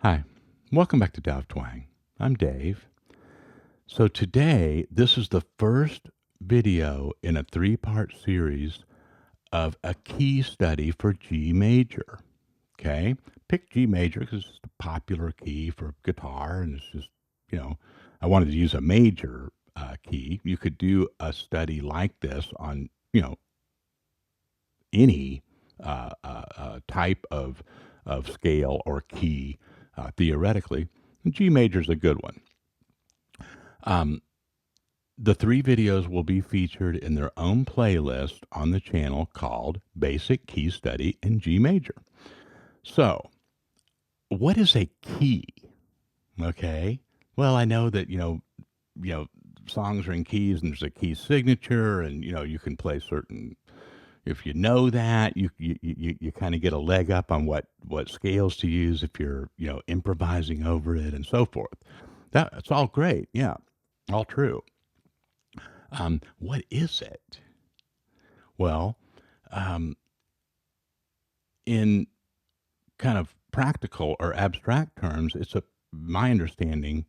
Hi, welcome back to Tao of Twang. I'm Dave. So today, this is the first video in a three-part series of a key study for G major. Okay, pick G major because it's a popular key for guitar, and it's just, I wanted to use a major key. You could do a study like this on, any type of scale or key, theoretically. G major is a good one. Um, the three videos will be featured in their own playlist on the channel called Basic Key Study in G Major. So, what is a key? Okay. Well, I know that songs are in keys, and there's a key signature, and you can play certain. If you know that, you kind of get a leg up on what scales to use if you're improvising over it and so forth. That's all great. Yeah, all true. What is it? Well, um, in kind of practical or abstract terms, my understanding,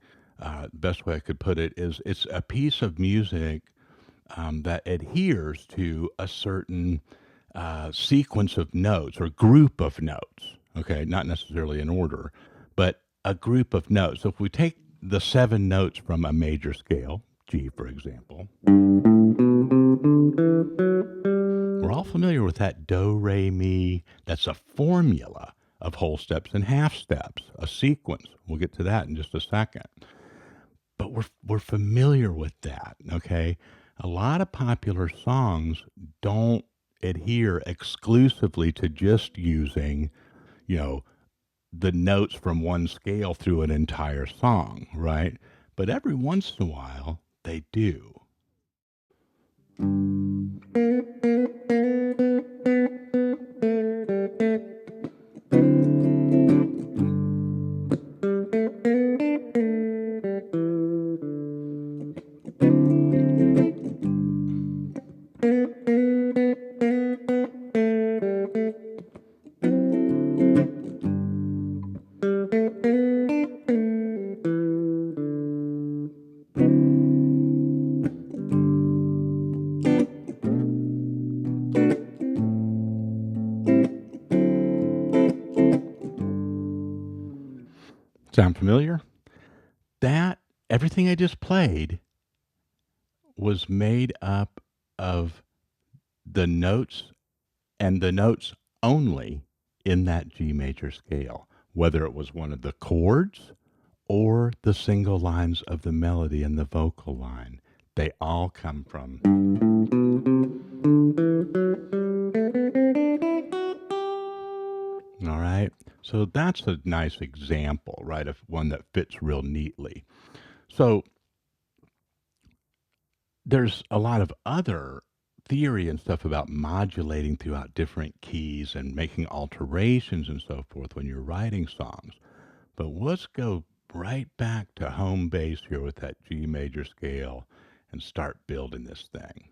best way I could put it is it's a piece of music that adheres to a certain sequence of notes or group of notes. Okay, not necessarily in order, but a group of notes. So if we take the seven notes from a major scale, G, for example, we're all familiar with that do, re, mi. That's a formula of whole steps and half steps, a sequence. We'll get to that in just a second. But we're familiar with that, okay? A lot of popular songs don't adhere exclusively to just using, you know, the notes from one scale through an entire song, right? But every once in a while, they do. Sound familiar? That, everything I just played was made up of the notes and the notes only in that G major scale, whether it was one of the chords or the single lines of the melody and the vocal line. They all come from. All right. So that's a nice example, right, of one that fits real neatly. So there's a lot of other theory and stuff about modulating throughout different keys and making alterations and so forth when you're writing songs. But let's go right back to home base here with that G major scale and start building this thing.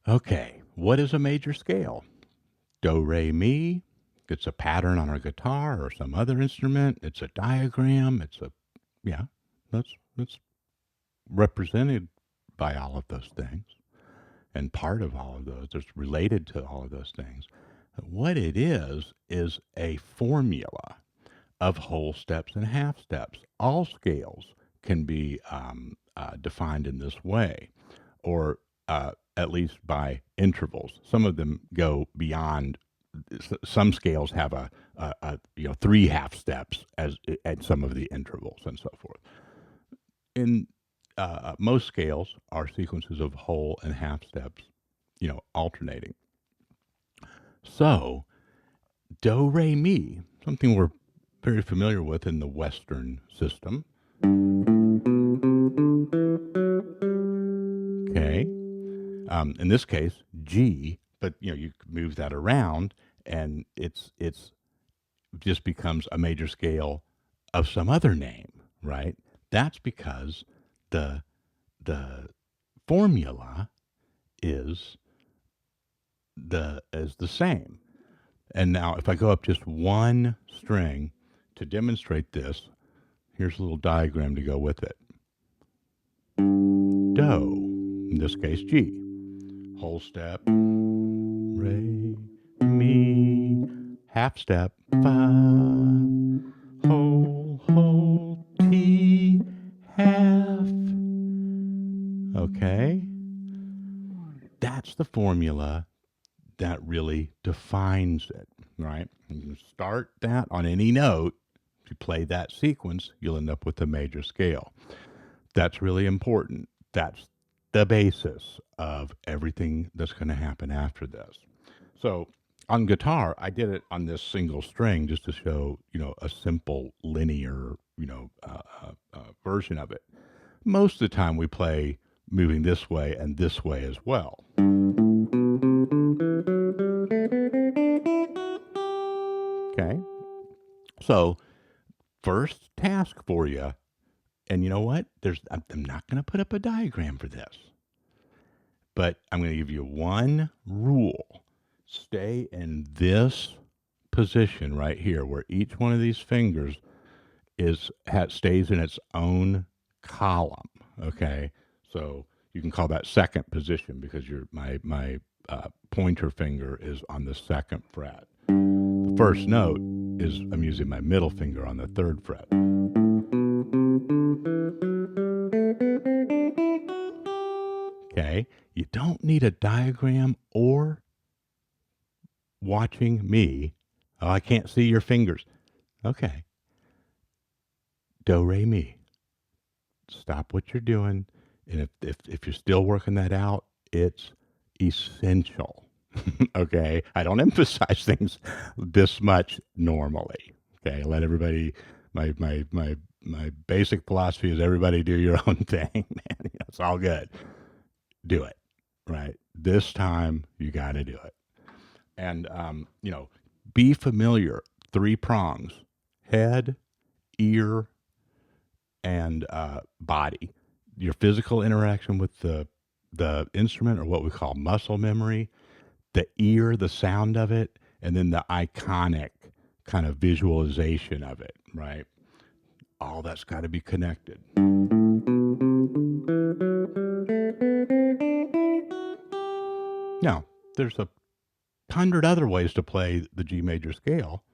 Okay, what is a major scale? Do, re, mi. It's a pattern on a guitar or some other instrument. It's a diagram. Yeah, that's represented by all of those things. And part of all of those, it's related to all of those things. What it is a formula of whole steps and half steps. All scales can be defined in this way, or at least by intervals. Some of them go beyond. Some scales have three half steps as at some of the intervals and so forth. In most scales are sequences of whole and half steps, alternating. So, do, re, mi, something we're very familiar with in the Western system. Okay. In this case, G, but you move that around, and it's just becomes a major scale of some other name, right? That's because the the formula is the same. And now if I go up just one string to demonstrate this, here's a little diagram to go with it. Do, in this case G. Whole step, re, mi, half step, fa, whole, ti, half. Okay? That's the formula that really defines it, right? You can start that on any note. If you play that sequence, you'll end up with a major scale. That's really important. That's the basis of everything that's going to happen after this. So on guitar, I did it on this single string just to show, a simple linear, version of it. Most of the time we play moving this way and this way as well. Okay. So first task for you, and you know what? I'm not going to put up a diagram for this, but I'm going to give you one rule. Stay in this position right here, where each one of these fingers stays in its own column. Okay, so you can call that second position because my pointer finger is on the second fret. The first note is I'm using my middle finger on the third fret. Okay, you don't need a diagram or watching me. Oh, I can't see your fingers. Okay. Do, re, mi. Stop what you're doing. And if you're still working that out, it's essential. Okay. I don't emphasize things this much normally. Okay. Let everybody, my basic philosophy is everybody do your own thing, man. It's all good. Do it. Right. This time you got to do it. And, be familiar. 3 prongs: head, ear, and body. Your physical interaction with the instrument, or what we call muscle memory, the ear, the sound of it, and then the iconic kind of visualization of it, right? All that's got to be connected. Now, there's 100 other ways to play the G major scale.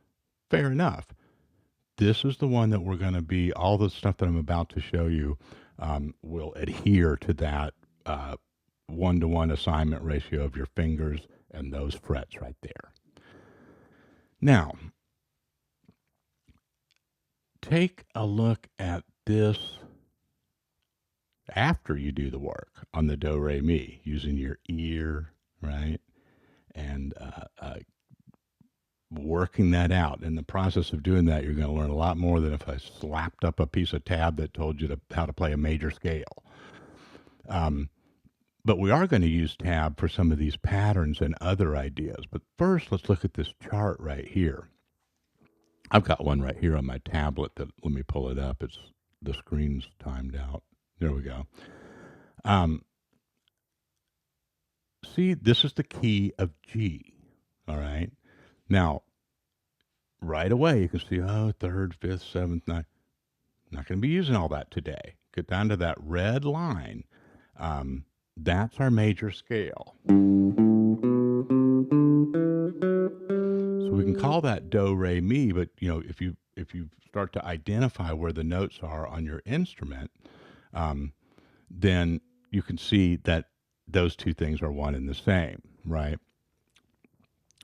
Fair enough. This is the one that we're going to be, all the stuff that I'm about to show you will adhere to that 1-to-1 assignment ratio of your fingers and those frets right there. Now, take a look at this after you do the work on the do, re, mi, using your ear, right? And working that out. In the process of doing that, you're going to learn a lot more than if I slapped up a piece of tab that told you how to play a major scale. But we are going to use tab for some of these patterns and other ideas. But first, let's look at this chart right here. I've got one right here on my tablet that, let me pull it up. The screen's timed out. There we go. See, this is the key of G. All right. Now, right away, you can see, 3rd, 5th, 7th, 9th. Not going to be using all that today. Get down to that red line. That's our major scale. So we can call that do, re, mi, but if you start to identify where the notes are on your instrument, then you can see that those two things are one and the same, right?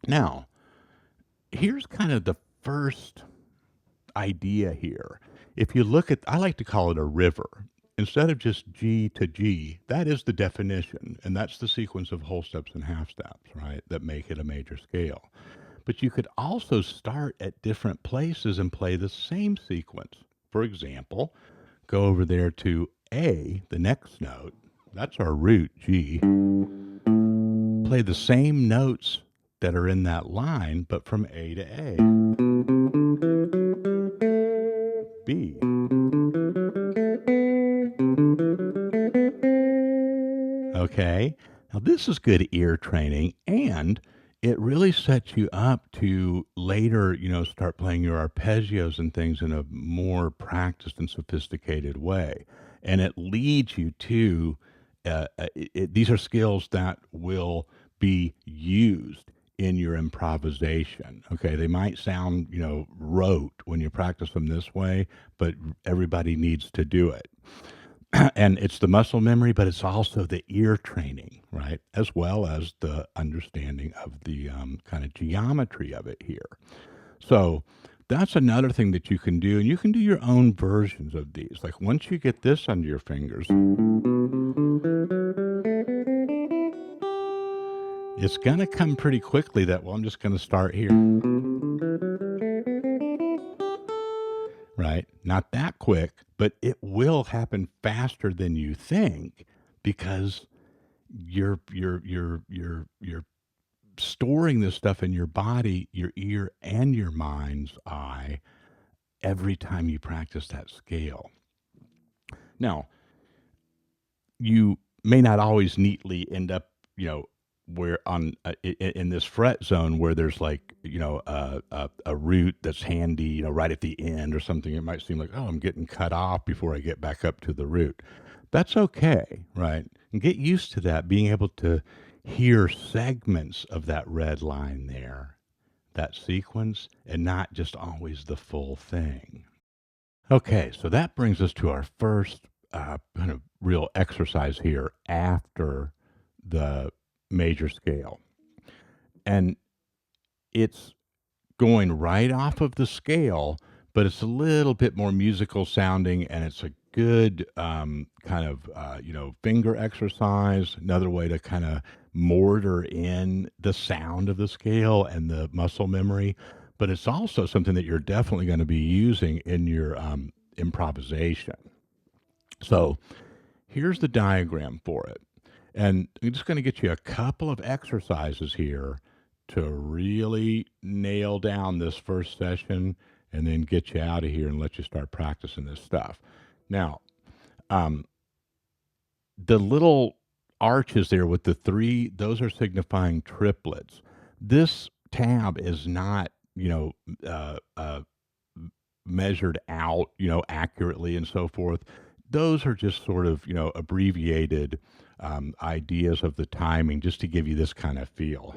Now, here's kind of the first idea here. If you look at, I like to call it a river. Instead of just G to G, that is the definition, and that's the sequence of whole steps and half steps, right, that make it a major scale. But you could also start at different places and play the same sequence. For example, go over there to A, the next note. That's our root, G. Play the same notes that are in that line, but from A to A. B. Okay. Now this is good ear training, and it really sets you up to later, start playing your arpeggios and things in a more practiced and sophisticated way. And it leads you to these are skills that will be used in your improvisation. Okay, they might sound, rote when you practice them this way, but everybody needs to do it. And it's the muscle memory, but it's also the ear training, right? As well as the understanding of the kind of geometry of it here. So that's another thing that you can do. And you can do your own versions of these. Like once you get this under your fingers, it's going to come pretty quickly that, well, I'm just going to start here. Right? Not that quick, but it will happen faster than you think because you're storing this stuff in your body, your ear, and your mind's eye every time you practice that scale. Now, you may not always neatly end up, where on in this fret zone where there's like a root that's handy, right at the end or something. It might seem like, oh, I'm getting cut off before I get back up to the root. That's okay, right? And get used to that, being able to hear segments of that red line there, that sequence, and not just always the full thing. Okay, so that brings us to our first kind of real exercise here after the major scale. And it's going right off of the scale, but it's a little bit more musical sounding, and it's a good kind of finger exercise. Another way to kind of mortar in the sound of the scale and the muscle memory. But it's also something that you're definitely going to be using in your improvisation. So here's the diagram for it. And I'm just going to get you a couple of exercises here to really nail down this first session and then get you out of here and let you start practicing this stuff. Now, the little arches there with the three, those are signifying triplets. This tab is not, measured out, accurately and so forth. Those are just sort of, abbreviated ideas of the timing just to give you this kind of feel.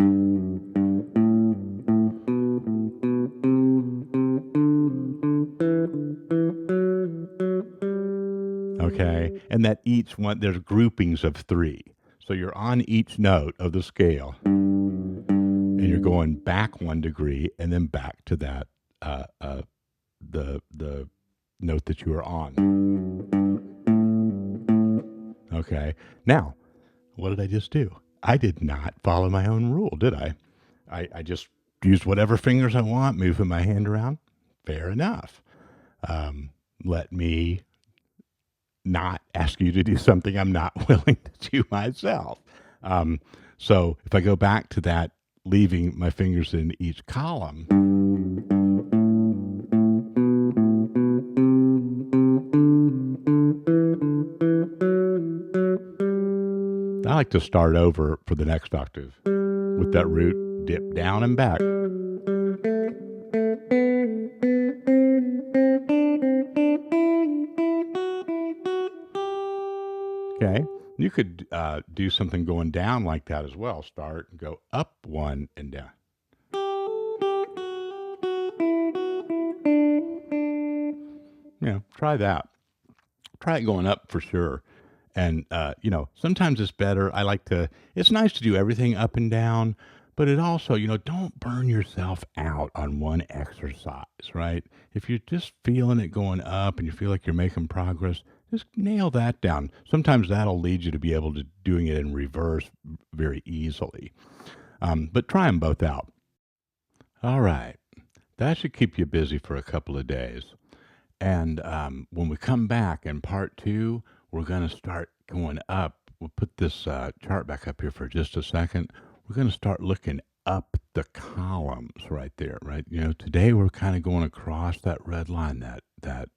Okay. And that each one, there's groupings of three. So you're on each note of the scale and you're going back 1 degree and then back to that, the note that you are on. Okay. Now, what did I just do? I did not follow my own rule, did I? I just used whatever fingers I want, moving my hand around. Fair enough. Let me not ask you to do something I'm not willing to do myself. So if I go back to that, leaving my fingers in each column, I like to start over for the next octave with that root, dip down and back. Okay. You could do something going down like that as well. Start and go up 1 and down. Try that. Try it going up for sure. And, sometimes it's better. It's nice to do everything up and down, but it also, don't burn yourself out on one exercise, right? If you're just feeling it going up and you feel like you're making progress, just nail that down. Sometimes that'll lead you to be able to doing it in reverse very easily. But try them both out. All right. That should keep you busy for a couple of days. And when we come back in part 2, we're going to start going up. We'll put this chart back up here for just a second. We're going to start looking up the columns right there, right? Today we're kind of going across that red line, that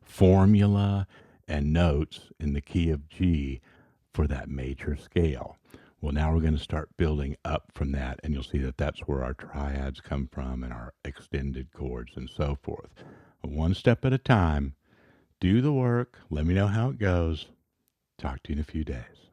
formula and notes in the key of G for that major scale. Well, now we're going to start building up from that, and you'll see that that's where our triads come from and our extended chords and so forth. One step at a time. Do the work. Let me know how it goes. Talk to you in a few days.